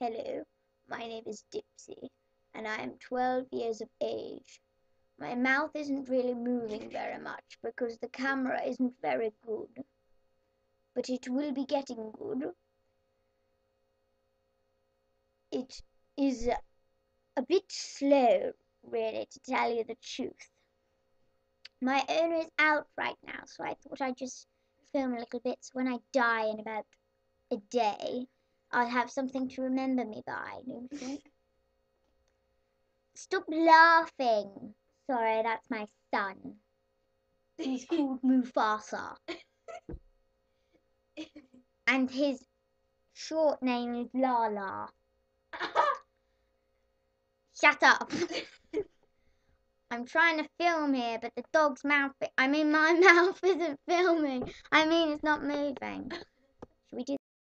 Hello, my name is Dipsy, and I am 12 years of age. My mouth isn't really moving very much because the camera isn't very good, but it will be getting good. It is a bit slow, really, to tell you the truth. My owner is out right now, so I thought I'd just film a little bit so when I die in about a day, I'll have something to remember me by, don't you think? Stop laughing. Sorry, that's my son. He's called Mufasa. And his short name is Lala. Shut up. I'm trying to film here, but the dog's mouth, my mouth isn't filming. It's not moving.